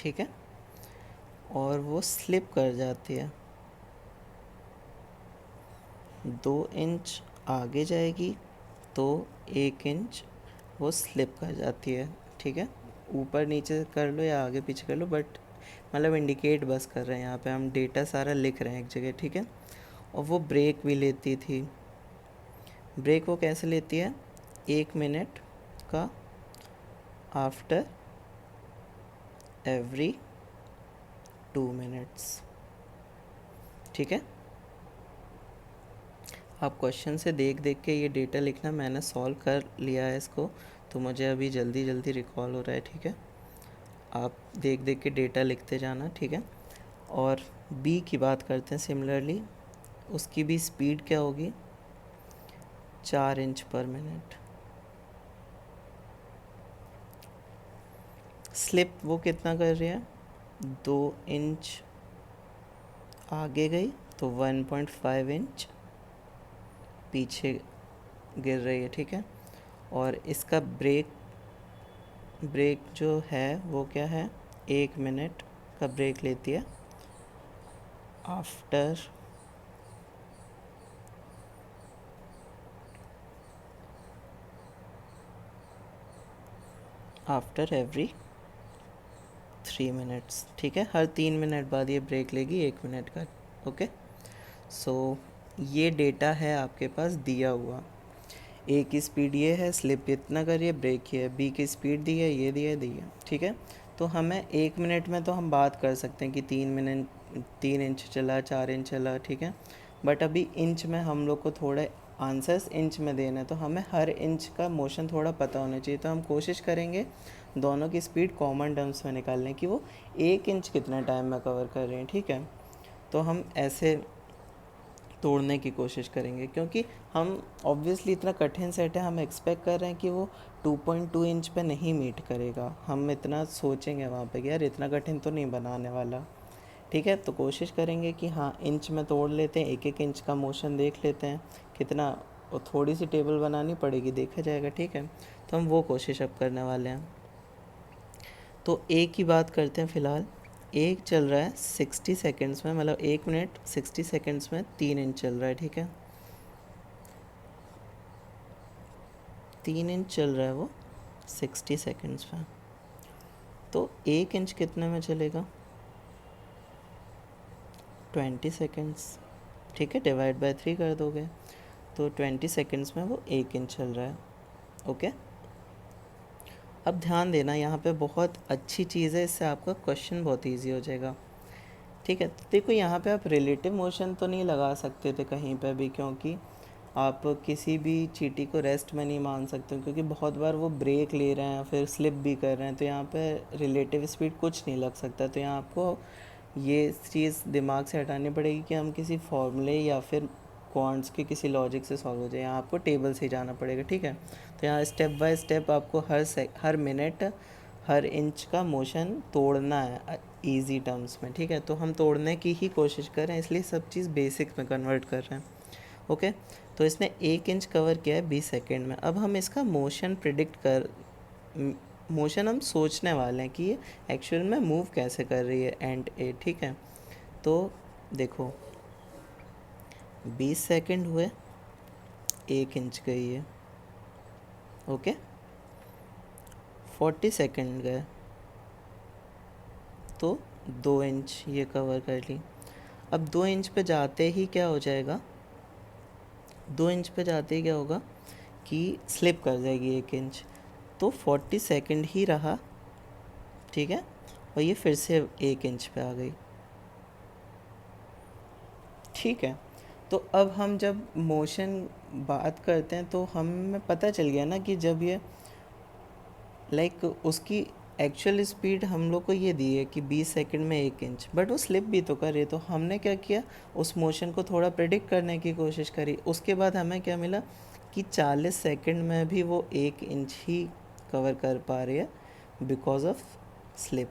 ठीक है, और वो स्लिप कर जाती है, 2 इंच आगे जाएगी तो 1 इंच वो स्लिप कर जाती है। ठीक है, ऊपर नीचे कर लो या आगे पीछे कर लो, बट मतलब इंडिकेट बस कर रहे हैं, यहाँ पे हम डेटा सारा लिख रहे हैं एक जगह। ठीक है, और वो ब्रेक भी लेती थी। ब्रेक वो कैसे लेती है, 1 मिनट का आफ्टर एवरी 2 मिनट्स। ठीक है, आप क्वेश्चन से देख देख के ये डेटा लिखना, मैंने सॉल्व कर लिया है इसको, तो मुझे अभी जल्दी जल्दी रिकॉल हो रहा है। ठीक है, आप देख देख के डेटा लिखते जाना। ठीक है, और बी की बात करते हैं। सिमिलरली उसकी भी स्पीड क्या होगी, 4 इंच/मिनट। स्लिप वो कितना कर रही है, 2 इंच आगे गई तो 1.5 इंच पीछे गिर रही है। ठीक है, और इसका ब्रेक जो है वो क्या है, 1 मिनट का ब्रेक लेती है आफ्टर एवरी 3 मिनट्स। ठीक है, हर 3 मिनट बाद ये ब्रेक लेगी 1 मिनट का। ओके, सो ये डेटा है आपके पास दिया हुआ। ए की स्पीड ये है, स्लिप इतना करिए, ब्रेक ये है। बी की स्पीड दी है, ये दी है। ठीक है, तो हमें 1 मिनट में तो हम बात कर सकते हैं कि 3 मिनट 3 इंच चला, 4 इंच चला। ठीक है, बट अभी इंच में हम लोग को थोड़े आंसर्स इंच में देना है, तो हमें हर इंच का मोशन थोड़ा पता होना चाहिए। तो हम कोशिश करेंगे दोनों की स्पीड कॉमन टर्म्स में निकालने की, वो 1 इंच कितने टाइम में कवर कर रहे हैं। ठीक है, तो हम ऐसे तोड़ने की कोशिश करेंगे, क्योंकि हम ऑब्वियसली इतना कठिन सेट है, हम एक्सपेक्ट कर रहे हैं कि वो 2.2 इंच पे नहीं मीट करेगा। हम इतना सोचेंगे वहाँ पे कि यार इतना कठिन तो नहीं बनाने वाला। ठीक है, तो कोशिश करेंगे कि हाँ इंच में तोड़ लेते हैं, 1-1 इंच का मोशन देख लेते हैं कितना, और थोड़ी सी टेबल बनानी पड़ेगी, देखा जाएगा। ठीक है, तो हम वो कोशिश अब करने वाले हैं। तो ए की बात करते हैं फ़िलहाल। एक चल रहा है 60 सेकेंड्स में, मतलब 1 मिनट 60 सेकेंड्स में 3 इंच चल रहा है। ठीक है, 3 इंच चल रहा है वो 60 सेकेंड्स में, तो 1 इंच कितने में चलेगा, 20 सेकेंड्स। ठीक है, डिवाइड बाय 3 कर दोगे तो 20 सेकेंड्स में वो 1 इंच चल रहा है। ओके, अब ध्यान देना, यहाँ पे बहुत अच्छी चीज़ है, इससे आपका क्वेश्चन बहुत इजी हो जाएगा। ठीक है, तो देखो यहाँ पे आप रिलेटिव मोशन तो नहीं लगा सकते थे कहीं पे भी, क्योंकि आप किसी भी चीटी को रेस्ट में नहीं मान सकते, क्योंकि बहुत बार वो ब्रेक ले रहे हैं फिर स्लिप भी कर रहे हैं, तो यहाँ पे रिलेटिव स्पीड कुछ नहीं लग सकता। तो यहाँ आपको ये चीज़ दिमाग से हटानी पड़ेगी कि हम किसी फॉर्मूले या फिर क्वांट्स के किसी लॉजिक से सॉल्व हो जाए, यहाँ आपको टेबल से ही जाना पड़ेगा। ठीक है, तो यहाँ स्टेप बाय स्टेप आपको हर मिनट हर इंच का मोशन तोड़ना है इजी टर्म्स में। ठीक है, तो हम तोड़ने की ही कोशिश कर रहे हैं, इसलिए सब चीज़ बेसिक में कन्वर्ट कर रहे हैं। ओके, तो इसने 1 इंच कवर किया है 20 सेकेंड में। अब हम इसका मोशन हम सोचने वाले हैं कि ये एक्चुअल में मूव कैसे कर रही है एंड ए। ठीक है, तो देखो 20 सेकेंड हुए, 1 इंच गई है। ओके, 40 सेकेंड गए तो 2 इंच ये कवर कर ली। अब 2 इंच पे जाते ही क्या हो जाएगा, 2 इंच पे जाते ही क्या होगा कि स्लिप कर जाएगी 1 इंच, तो 40 सेकेंड ही रहा। ठीक है, और ये फिर से 1 इंच पे आ गई। ठीक है, तो अब हम जब मोशन बात करते हैं तो हमें पता चल गया ना कि जब ये उसकी एक्चुअल स्पीड हम लोग को ये दी है कि 20 सेकंड में 1 इंच, बट वो स्लिप भी तो कर रही है। तो हमने क्या किया, उस मोशन को थोड़ा प्रिडिक्ट करने की कोशिश करी। उसके बाद हमें क्या मिला कि 40 सेकंड में भी वो 1 इंच ही कवर कर पा रही है बिकॉज ऑफ स्लिप।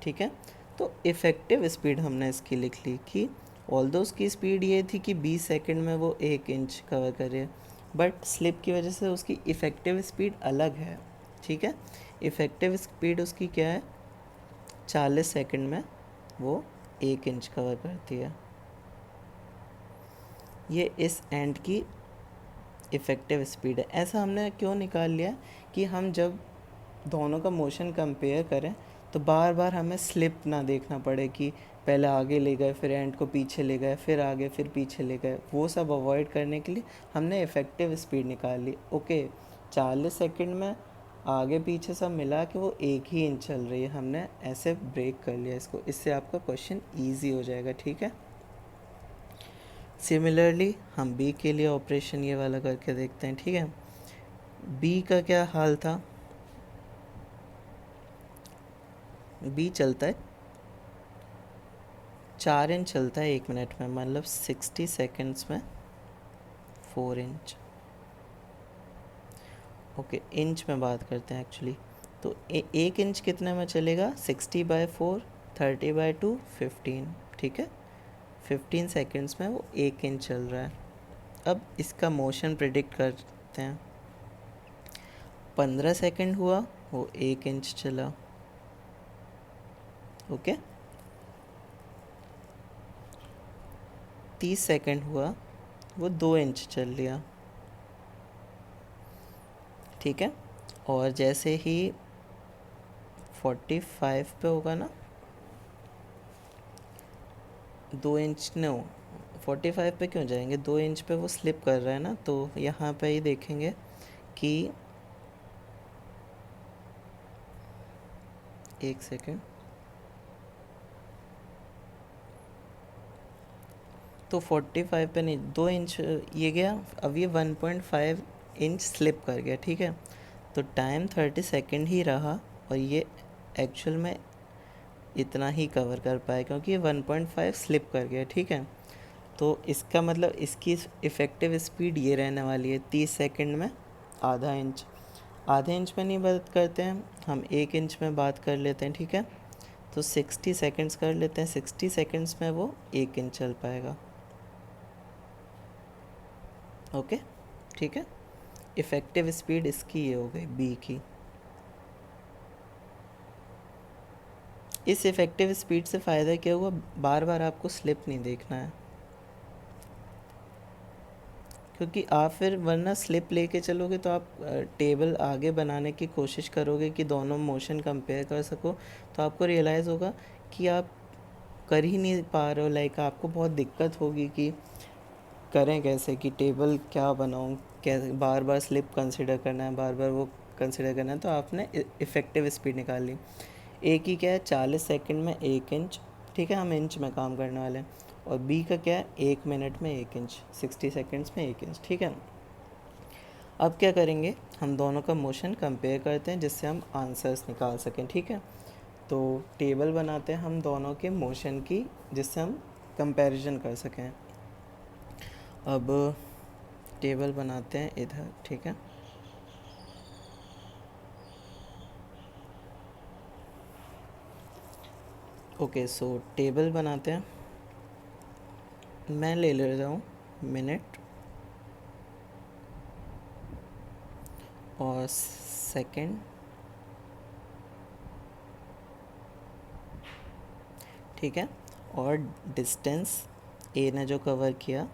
ठीक है, तो इफ़ेक्टिव स्पीड हमने इसकी लिख ली कि ऑल्दो उसकी स्पीड ये थी कि 20 सेकंड में वो 1 इंच कवर कर रही है, बट स्लिप की वजह से उसकी इफ़ेक्टिव स्पीड अलग है। ठीक है, इफ़ेक्टिव स्पीड उसकी क्या है, 40 सेकंड में वो 1 इंच कवर करती है। ये इस एंड की इफ़ेक्टिव स्पीड है। ऐसा हमने क्यों निकाल लिया कि हम जब दोनों का मोशन कंपेयर करें तो बार बार हमें स्लिप ना देखना पड़े कि पहले आगे ले गए फिर एंड को पीछे ले गए फिर आगे फिर पीछे ले गए। वो सब अवॉइड करने के लिए हमने इफ़ेक्टिव स्पीड निकाल ली। ओके, 40 सेकंड में आगे पीछे सब मिला के वो 1 ही इंच चल रही है। हमने ऐसे ब्रेक कर लिया इसको। इससे आपका क्वेश्चन ईजी हो जाएगा। ठीक है। सिमिलरली हम बी के लिए ऑपरेशन ये वाला करके देखते हैं। ठीक है, बी का क्या हाल था। बी चलता है 4 इंच चलता है 1 मिनट में, मतलब 60 सेकेंड्स में 4 इंच। ओके, इंच में बात करते हैं एक्चुअली। तो 1 इंच कितने में चलेगा, 60/4, 30/2, 15। ठीक है, 15 सेकेंड्स में वो 1 इंच चल रहा है। अब इसका मोशन प्रिडिक्ट करते हैं। 15 सेकेंड हुआ वो 1 इंच चला। ओके, 30 सेकेंड हुआ वो 2 इंच चल लिया। ठीक है, और जैसे ही 45 पे होगा ना, 2 इंच नो 45 पे क्यों जाएंगे, 2 इंच पे वो स्लिप कर रहा है ना, तो यहाँ पे ही देखेंगे कि 1 सेकेंड, तो 45 पे नहीं, 2 इंच ये गया। अब ये 1.5 इंच स्लिप कर गया। ठीक है, तो टाइम 30 सेकेंड ही रहा और ये एक्चुअल में इतना ही कवर कर पाया क्योंकि ये 1.5 स्लिप कर गया। ठीक है, तो इसका मतलब इसकी इफ़ेक्टिव स्पीड ये रहने वाली है 30 सेकंड में आधा इंच। आधे इंच में नहीं बात करते हैं हम, 1 इंच में बात कर लेते हैं। ठीक है, तो 60 सेकंड्स कर लेते हैं। 60 सेकंड्स में वो 1 इंच चल पाएगा। ओके, ठीक है, इफ़ेक्टिव स्पीड इसकी ये हो गई बी की। इस इफ़ेक्टिव स्पीड से फ़ायदा क्या हुआ, बार बार आपको स्लिप नहीं देखना है, क्योंकि आप फिर वरना स्लिप लेके चलोगे तो आप टेबल आगे बनाने की कोशिश करोगे कि दोनों मोशन कंपेयर कर सको, तो आपको रियलाइज़ होगा कि आप कर ही नहीं पा रहे हो। लाइक आपको बहुत दिक्कत होगी कि करें कैसे, कि टेबल क्या बनाऊं, कैसे बार बार स्लिप कंसिडर करना है, बार बार वो कंसिडर करना है। तो आपने इफ़ेक्टिव स्पीड निकाल ली। एक ही क्या है, 40 सेकंड में 1 इंच। ठीक है, हम इंच में काम करने वाले हैं। और बी का क्या है, 1 मिनट में 1 इंच, 60 सेकंड्स में 1 इंच। ठीक है, अब क्या करेंगे, हम दोनों का मोशन कंपेयर करते हैं जिससे हम आंसर्स निकाल सकें। ठीक है, तो टेबल बनाते हैं हम दोनों के मोशन की जिससे हम कंपैरिजन कर सकें। अब टेबल बनाते हैं इधर। ठीक है, ओके, सो टेबल बनाते हैं। मैं ले रहा हूँ मिनट और सेकंड। ठीक है, और डिस्टेंस ए ने जो कवर किया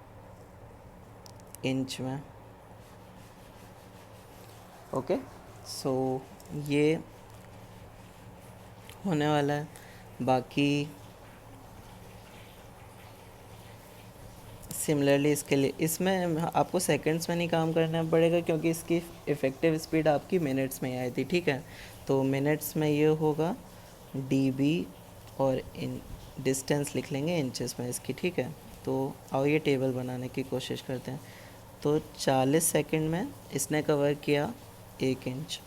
इंच में। ओके, सो ये होने वाला है। बाकी सिमिलरली इसके लिए, इसमें आपको सेकंड्स में नहीं काम करना पड़ेगा क्योंकि इसकी इफ़ेक्टिव स्पीड आपकी मिनट्स में आई थी। ठीक है, तो मिनट्स में ये होगा dB और इन डिस्टेंस लिख लेंगे इंचेस में इसकी। ठीक है, तो आओ ये टेबल बनाने की कोशिश करते हैं। तो 40 सेकंड में इसने कवर किया 1 इंच।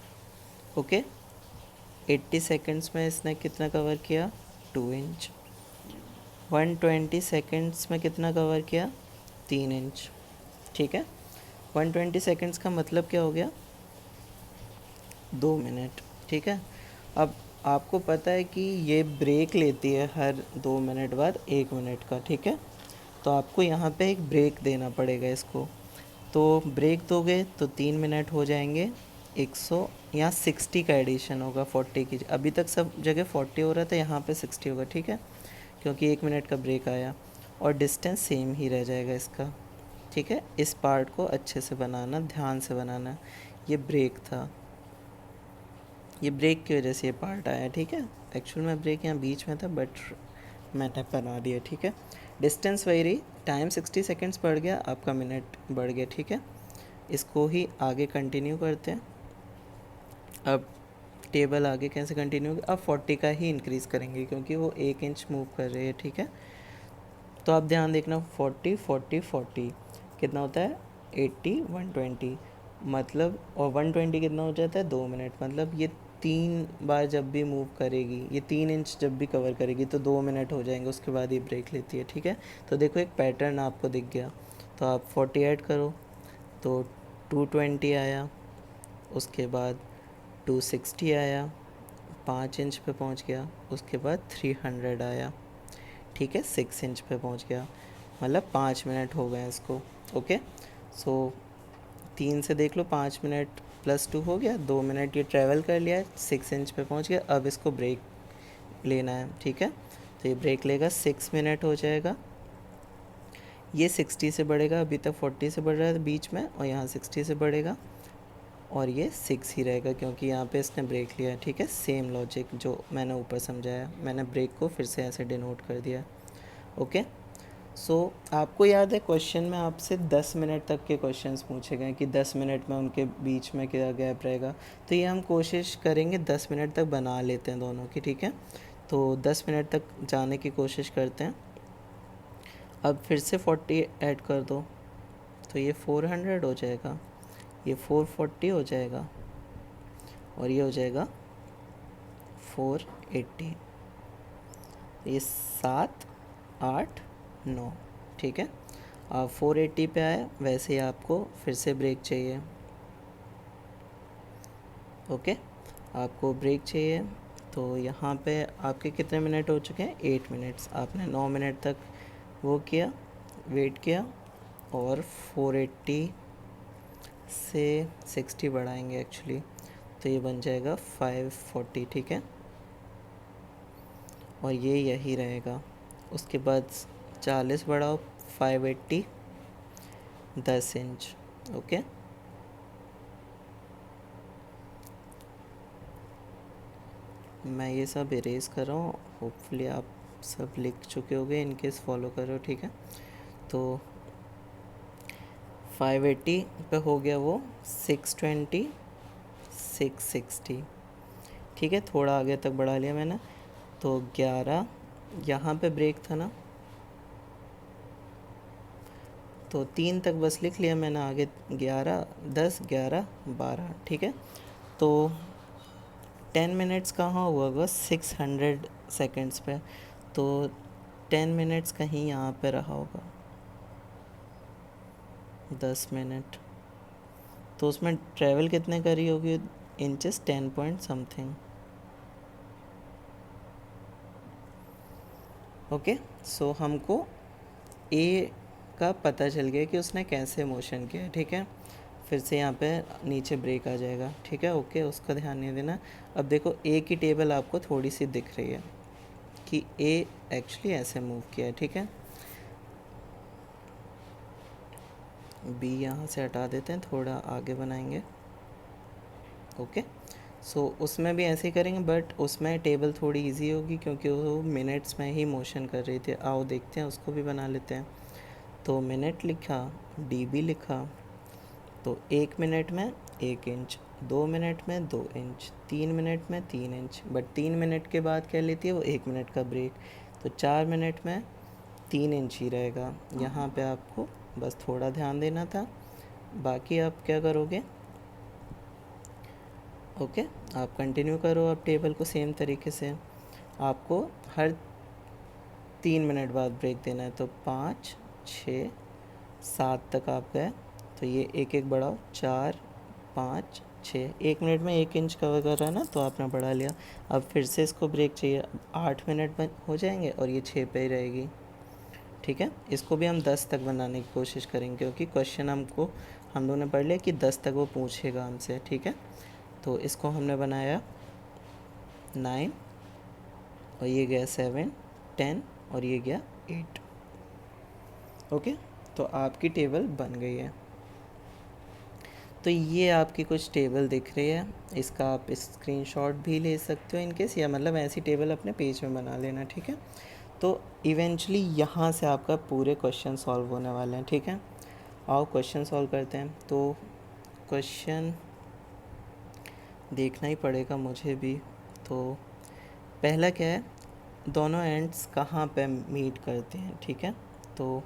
ओके, 80 सेकंड्स में इसने कितना कवर किया, 2 इंच। 120 सेकंड्स में कितना कवर किया, 3 इंच। ठीक है, 120 सेकंड्स का मतलब क्या हो गया, 2 मिनट। ठीक है, अब आपको पता है कि ये ब्रेक लेती है हर 2 मिनट बाद 1 मिनट का। ठीक है, तो आपको यहाँ पे एक ब्रेक देना पड़ेगा इसको। तो ब्रेक दोगे तो 3 मिनट हो जाएंगे 100 यहाँ 60 का एडिशन होगा 40 की, अभी तक सब जगह 40 हो रहा था, यहाँ पे 60 होगा, ठीक है, क्योंकि 1 मिनट का ब्रेक आया। और डिस्टेंस सेम ही रह जाएगा इसका, ठीक है। इस पार्ट को अच्छे से बनाना, ध्यान से बनाना। ये ब्रेक था, ये ब्रेक की वजह से ये पार्ट आया, ठीक है। एक्चुअल में ब्रेक यहाँ बीच में था बट मैंने बना दिया, ठीक है। डिस्टेंस वही रही, टाइम 60 सेकेंड्स बढ़ गया, आपका मिनट बढ़ गया, ठीक है। इसको ही आगे कंटिन्यू करते हैं। अब टेबल आगे कैसे कंटिन्यू होगी, अब 40 का ही इंक्रीज़ करेंगे क्योंकि वो 1 इंच मूव कर रही है, ठीक है। तो आप ध्यान देखना, 40 40 40 कितना होता है 80 120, मतलब, और 120 कितना हो जाता है 2 मिनट, मतलब ये 3 बार जब भी मूव करेगी, ये 3 इंच जब भी कवर करेगी तो 2 मिनट हो जाएंगे, उसके बाद ये ब्रेक लेती है, ठीक है। तो देखो एक पैटर्न आपको दिख गया। तो आप 40 ऐड करो तो 220 आया, उसके बाद 260 आया, 5 इंच पे पहुंच गया, उसके बाद 300 आया, ठीक है, 6 इंच पे पहुंच गया, मतलब 5 मिनट हो गए इसको, ओके। सो 3 से देख लो, 5 मिनट प्लस 2 हो गया, 2 मिनट ये ट्रैवल कर लिया है, 6 इंच पे पहुंच गया। अब इसको ब्रेक लेना है, ठीक है। तो ये ब्रेक लेगा, 6 मिनट हो जाएगा, ये 60 से बढ़ेगा, अभी तक 40 से बढ़ रहा है बीच में, और यहाँ 60 से बढ़ेगा, और ये 6 ही रहेगा क्योंकि यहाँ पे इसने ब्रेक लिया है, ठीक है। सेम लॉजिक जो मैंने ऊपर समझाया, मैंने ब्रेक को फिर से ऐसे डिनोट कर दिया, ओके। सो आपको याद है क्वेश्चन में आपसे 10 मिनट तक के क्वेश्चंस पूछे गए कि 10 मिनट में उनके बीच में क्या गैप रहेगा, तो ये हम कोशिश करेंगे 10 मिनट तक बना लेते हैं दोनों की, ठीक है। तो 10 मिनट तक जाने की कोशिश करते हैं। अब फिर से 40 ऐड कर दो तो ये 400 हो जाएगा, ये 440 हो जाएगा, और ये हो जाएगा 480, ये 7 8 9, ठीक है। आप 480 पे आए, वैसे ही आपको फिर से ब्रेक चाहिए, ओके। आपको ब्रेक चाहिए, तो यहाँ पे आपके कितने मिनट हो चुके हैं 8 मिनट्स, आपने 9 मिनट तक वो किया, वेट किया, और 480 से 60 बढ़ाएंगे एक्चुअली, तो ये बन जाएगा 540, ठीक है। और ये यही रहेगा, उसके बाद 40 बढ़ाओ, 580, 10 इंच, ओके। मैं ये सब इरेज कर रहा हूँ, होपफुली आप सब लिख चुके होंगे, इनकेस फॉलो करो, ठीक है। तो 580 पे हो गया वो 620 660, ठीक है, थोड़ा आगे तक बढ़ा लिया मैंने। तो 11, यहाँ पे ब्रेक था ना, तो 3 तक बस लिख लिया मैंने, आगे 11 10 11 12, ठीक है। तो 10 मिनट्स कहाँ हुआ होगा 600 सेकेंड्स पे, तो 10 मिनट्स कहीं यहाँ पे रहा होगा, 10 मिनट, तो उसमें ट्रैवल कितने करी होगी इंचेस, 10 पॉइंट समथिंग, ओके। सो हमको ए का पता चल गया कि उसने कैसे मोशन किया, ठीक है। फिर से यहाँ पे नीचे ब्रेक आ जाएगा, ठीक है, ओके, उसका ध्यान नहीं देना। अब देखो ए की टेबल आपको थोड़ी सी दिख रही है कि ए एक्चुअली ऐसे मूव किया है, ठीक है। बी यहाँ से हटा देते हैं, थोड़ा आगे बनाएंगे, ओके। सो उसमें भी ऐसे ही करेंगे, बट उसमें टेबल थोड़ी इजी होगी क्योंकि वो मिनट्स में ही मोशन कर रही थी। आओ देखते हैं, उसको भी बना लेते हैं। तो मिनट लिखा, डीबी लिखा, तो 1 मिनट में 1 इंच, 2 मिनट में 2 इंच, 3 मिनट में 3 इंच, बट 3 मिनट के बाद क्या लेती है वो 1 मिनट का ब्रेक, तो 4 मिनट में 3 इंच ही रहेगा। यहाँ पे आपको बस थोड़ा ध्यान देना था, बाकी आप क्या करोगे, ओके। आप कंटिन्यू करो अब टेबल को सेम तरीके से। आपको हर 3 मिनट बाद ब्रेक देना है, तो 5 6 7 तक आप गए, तो ये एक एक बढ़ाओ, 4 5 6, 1 मिनट में 1 इंच कवर कर रहा है ना, तो आपने बढ़ा लिया। अब फिर से इसको ब्रेक चाहिए, 8 मिनट में हो जाएंगे, और ये 6 पे ही रहेगी, ठीक है। इसको भी हम 10 तक बनाने की कोशिश करेंगे क्योंकि क्वेश्चन हमको हम लोगों ने पढ़ लिया कि 10 तक वो पूछेगा हमसे, ठीक है। तो इसको हमने बनाया 9 और ये गया 7, 10 और ये गया 8। ओके, तो आपकी टेबल बन गई है। तो ये आपकी कुछ टेबल दिख रही है, इसका आप स्क्रीनशॉट भी ले सकते हो इनकेस, या मतलब ऐसी टेबल अपने पेज में बना लेना, ठीक है। तो इवेंचुअली यहाँ से आपका पूरे क्वेश्चन सॉल्व होने वाले हैं, ठीक है। आओ क्वेश्चन सॉल्व करते हैं। तो क्वेश्चन देखना ही पड़ेगा मुझे भी। तो पहला क्या है, दोनों एंड्स कहाँ पे मीट करते हैं, ठीक है। तो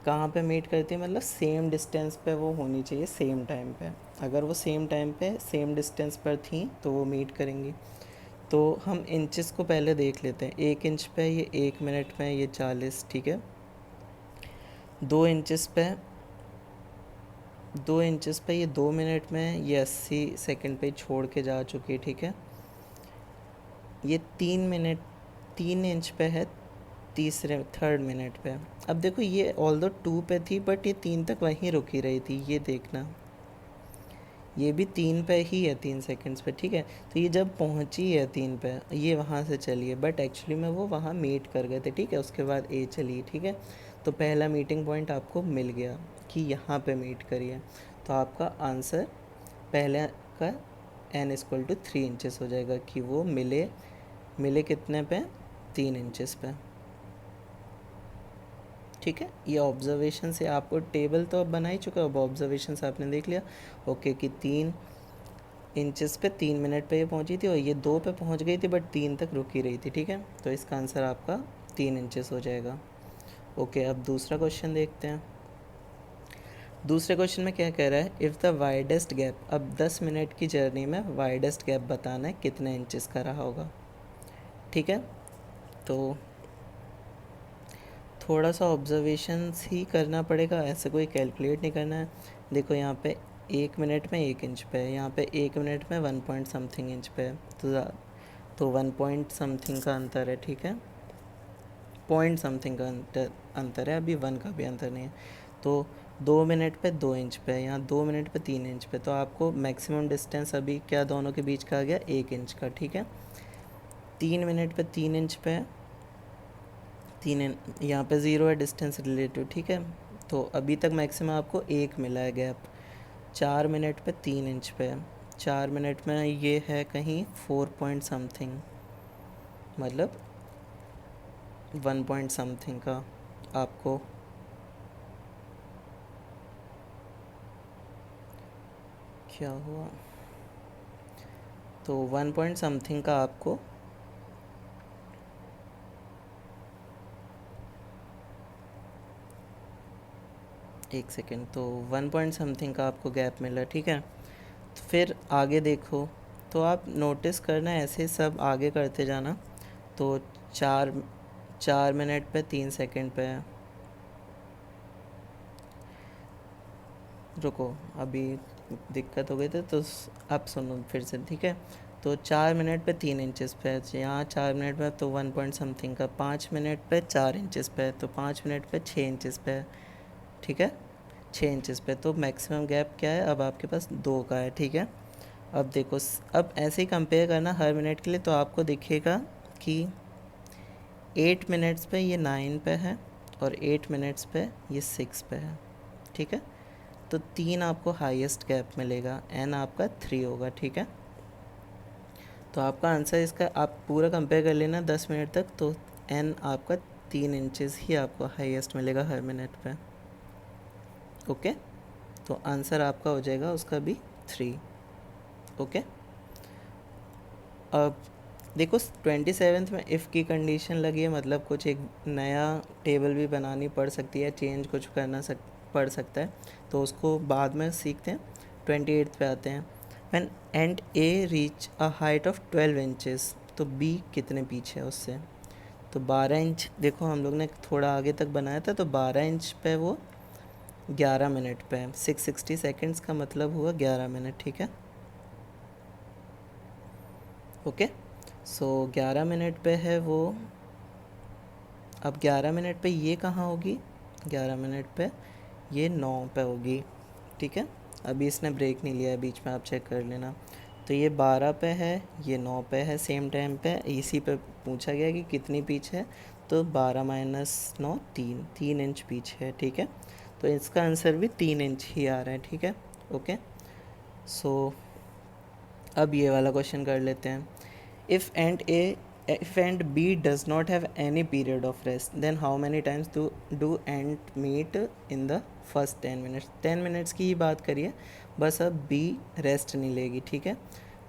कहाँ पे मीट करती है मतलब सेम डिस्टेंस पे वो होनी चाहिए सेम टाइम पे। अगर वो सेम टाइम पे सेम डिस्टेंस पर थी तो वो मीट करेंगी। तो हम इंचेस को पहले देख लेते हैं। 1 इंच पे ये 1 मिनट में ये 40, ठीक है। 2 इंचेस पे 2 इंचेस पे ये 2 मिनट में ये 80 सेकंड पे छोड़ के जा चुकी है, ठीक है। ये 3 इंच पे है थर्ड मिनट पे। अब देखो ये ऑल्दो 2 पे थी बट ये 3 तक वहीं रुकी रही थी, ये देखना। ये भी 3 पे ही है, 3 सेकंड्स पे, ठीक है। तो ये जब पहुंची है 3 पे, ये वहाँ से चली है बट एक्चुअली में वो वहाँ मीट कर गए थे, ठीक है। उसके बाद ए चली, ठीक है। तो पहला मीटिंग पॉइंट आपको मिल गया कि यहाँ पे मीट करिए। तो आपका आंसर पहले का n=3 इंचेस हो जाएगा कि वो मिले कितने पे, 3 इंचेस पे, ठीक है। ये ऑब्जर्वेशन से आपको टेबल तो अब बना ही चुका है, अब ऑब्जर्वेशन से आपने देख लिया ओके कि 3 इंचेस पे 3 मिनट पे ये पहुंची थी और ये 2 पे पहुंच गई थी बट 3 तक रुकी रही थी, ठीक है। तो इसका आंसर आपका 3 इंचेस हो जाएगा। ओके, अब दूसरा क्वेश्चन देखते हैं। दूसरे क्वेश्चन में क्या कह रहा है, इफ़ द वाइडेस्ट गैप, अब 10 मिनट की जर्नी में वाइडेस्ट गैप बताना है कितने इंचेस का रहा होगा, ठीक है। तो थोड़ा सा ऑब्जर्वेशंस ही करना पड़ेगा, ऐसे कोई कैलकुलेट नहीं करना है। देखो यहाँ पे 1 मिनट में 1 इंच पे है, यहाँ पे 1 मिनट में 1 पॉइंट समथिंग इंच पे है। तो 1 पॉइंट समथिंग का अंतर है, ठीक है। पॉइंट समथिंग का अंतर है, अभी 1 का भी अंतर नहीं है। तो 2 मिनट पे 2 इंच पे है, यहाँ 2 मिनट पे 3 इंच पे। तो आपको मैक्सिमम डिस्टेंस अभी क्या दोनों के बीच का आ गया, 1 इंच का, ठीक है। 3 मिनट पे 3 इंच पे है, यहाँ पे 0 है डिस्टेंस रिलेटिव, ठीक है। तो अभी तक मैक्सिमम आपको 1 मिला है गैप। 4 मिनट पे 3 इंच पे है, 4 मिनट में ये है कहीं 4 पॉइंट समथिंग, मतलब 1 पॉइंट समथिंग का आपको क्या हुआ, तो 1 पॉइंट समथिंग का आपको एक सेकेंड, तो 1 पॉइंट समथिंग का आपको गैप मिला, ठीक है। तो फिर आगे देखो, तो आप नोटिस करना ऐसे सब आगे करते जाना। तो 4 मिनट पे 3 सेकंड पे है, रुको अभी दिक्कत हो गई थी तो अब सुनो फिर से, ठीक है। तो 4 मिनट पे 3 इंचेस पे है, यहाँ 4 मिनट में तो 1 पॉइंट समथिंग का, 5 मिनट पे 4 इंचेस पे है, तो 5 मिनट पे 6 इंचेस पे है, ठीक है। 6 इंचेस पे, तो मैक्सिमम गैप क्या है अब आपके पास, 2 का है, ठीक है। अब देखो अब ऐसे ही कंपेयर करना हर मिनट के लिए, तो आपको दिखेगा कि 8 मिनट्स पे ये 9 पे है और 8 मिनट्स पे ये 6 पे है, ठीक है। तो 3 आपको हाईएस्ट गैप मिलेगा, n आपका 3 होगा, ठीक है। तो आपका आंसर इसका आप पूरा कंपेयर कर लेना 10 मिनट तक, तो n आपका 3 इंचेस ही आपको हाईएस्ट मिलेगा हर मिनट पे। ओके, तो आंसर आपका हो जाएगा उसका भी 3। ओके, अब देखो 27th में इफ़ की कंडीशन लगी है, मतलब कुछ एक नया टेबल भी बनानी पड़ सकती है, चेंज कुछ पड़ सकता है, तो उसको बाद में सीखते हैं। 28th पे आते हैं। When and A reach a height of 12 inches, तो बी कितने पीछे है उससे, तो 12 इंच। देखो हम लोग ने थोड़ा आगे तक बनाया था, तो 12 इंच पे वो 11 मिनट पे है, 660 सेकेंड्स का मतलब हुआ 11 मिनट, ठीक है। ओके, सो 11 मिनट पे है वो। अब 11 मिनट पे ये कहाँ होगी, 11 मिनट पे ये 9 पे होगी, ठीक है। अभी इसने ब्रेक नहीं लिया है बीच में, आप चेक कर लेना। तो ये 12 पे है, ये 9 पे है, सेम टाइम पे। इसी पे पूछा गया कि कितनी पिच है, तो 12 माइनस 9 3 इंच पिच है, ठीक है। तो इसका आंसर भी 3 इंच ही आ रहा है, ठीक है। ओके, सो अब ये वाला क्वेश्चन कर लेते हैं। If and B does not have any period of rest, then how many times do and meet in the first 10 minutes? 10 minutes की ही बात करिए बस। अब B रेस्ट नहीं लेगी, ठीक है।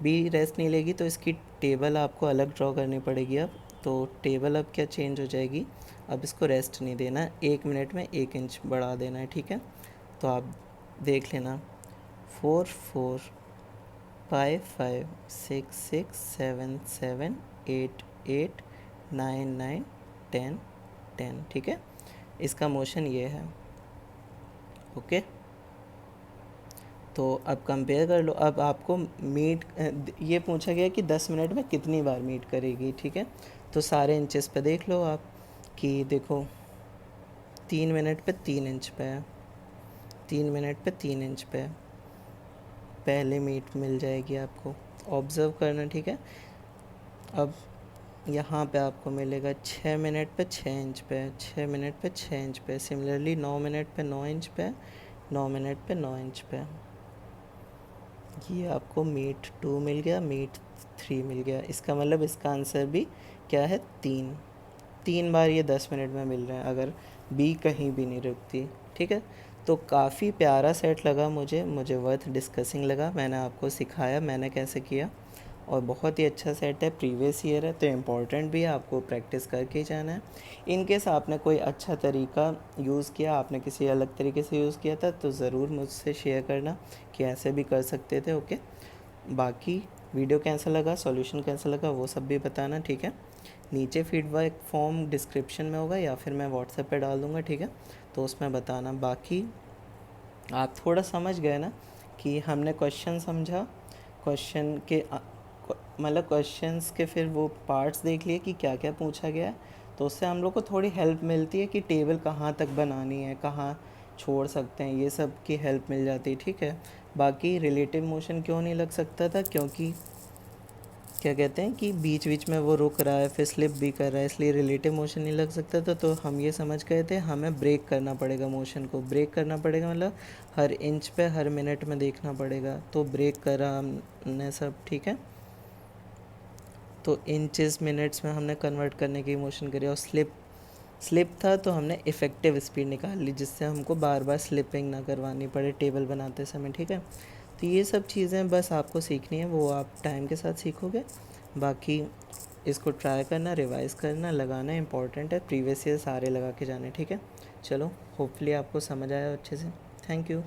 B रेस्ट नहीं लेगी तो इसकी टेबल आपको अलग ड्रॉ करनी पड़ेगी अब। तो टेबल अब क्या चेंज हो जाएगी, अब इसको रेस्ट नहीं देना है, 1 मिनट में 1 इंच बढ़ा देना है, ठीक है। तो आप देख लेना, 4 4 5 5 6 6 7 7 8 8 9 9 10 10, ठीक है। इसका मोशन ये है, ओके। तो अब कंपेयर कर लो। अब आपको मीट, ये पूछा गया कि 10 मिनट में कितनी बार मीट करेगी, ठीक है। तो सारे इंचेस पे देख लो आप कि देखो 3 मिनट पे 3 इंच पे है, 3 मिनट पे 3 इंच पे है, पहले मीट मिल जाएगी आपको। ऑब्ज़र्व करना, ठीक है। अब यहाँ पे आपको मिलेगा 6 मिनट पे 6 इंच पे, 6 मिनट पे 6 इंच पे। सिमिलरली 9 मिनट पे 9 इंच पे, 9 मिनट पे 9 इंच पे। ये आपको मीट 2 मिल गया, मीट 3 मिल गया। इसका मतलब इसका आंसर भी क्या है, 3 बार ये 10 मिनट में मिल रहे हैं अगर बी कहीं भी नहीं रुकती, ठीक है। तो काफ़ी प्यारा सेट लगा मुझे वर्थ डिस्कसिंग लगा। मैंने आपको सिखाया मैंने कैसे किया, और बहुत ही अच्छा सेट है, प्रीवियस ईयर है तो इम्पॉर्टेंट भी है, आपको प्रैक्टिस करके ही जाना है। इन केस आपने कोई अच्छा तरीका यूज़ किया, आपने किसी अलग तरीके से यूज़ किया था, तो ज़रूर मुझसे शेयर करना कि ऐसे भी कर सकते थे, ओके। बाकी वीडियो कैसा लगा, सॉल्यूशन कैसा लगा, वो सब भी बताना, ठीक है। नीचे फीडबैक फॉर्म डिस्क्रिप्शन में होगा या फिर मैं व्हाट्सएप पे डाल दूँगा, ठीक है। तो उसमें बताना। बाकी आप थोड़ा समझ गए ना कि हमने क्वेश्चन समझा, क्वेश्चन के मतलब क्वेश्चंस के फिर वो पार्ट्स देख लिए कि क्या क्या पूछा गया है। तो उससे हम लोग को थोड़ी हेल्प मिलती है कि टेबल कहाँ तक बनानी है, कहाँ छोड़ सकते हैं, ये सब की हेल्प मिल जाती है, ठीक है। बाकी रिलेटिव मोशन क्यों नहीं लग सकता था, क्योंकि क्या कहते हैं कि बीच बीच में वो रुक रहा है, फिर स्लिप भी कर रहा है, इसलिए रिलेटिव मोशन नहीं लग सकता था। तो हम ये समझ गए थे हमें ब्रेक करना पड़ेगा, मोशन को ब्रेक करना पड़ेगा, मतलब हर इंच पे हर मिनट में देखना पड़ेगा। तो ब्रेक करा हमने सब, ठीक है। तो इंचेस मिनट्स में हमने कन्वर्ट करने की मोशन करी, और स्लिप था तो हमने इफ़ेक्टिव स्पीड निकाल ली, जिससे हमको बार बार स्लिपिंग ना करवानी पड़े टेबल बनाते समय, ठीक है। तो ये सब चीज़ें बस आपको सीखनी है, वो आप टाइम के साथ सीखोगे। बाकी इसको ट्राई करना, रिवाइज़ करना, लगाना इंपॉर्टेंट है, प्रीवियस ईयर सारे लगा के जाने, ठीक है। चलो, होपफुली आपको समझ आया अच्छे से। Thank you.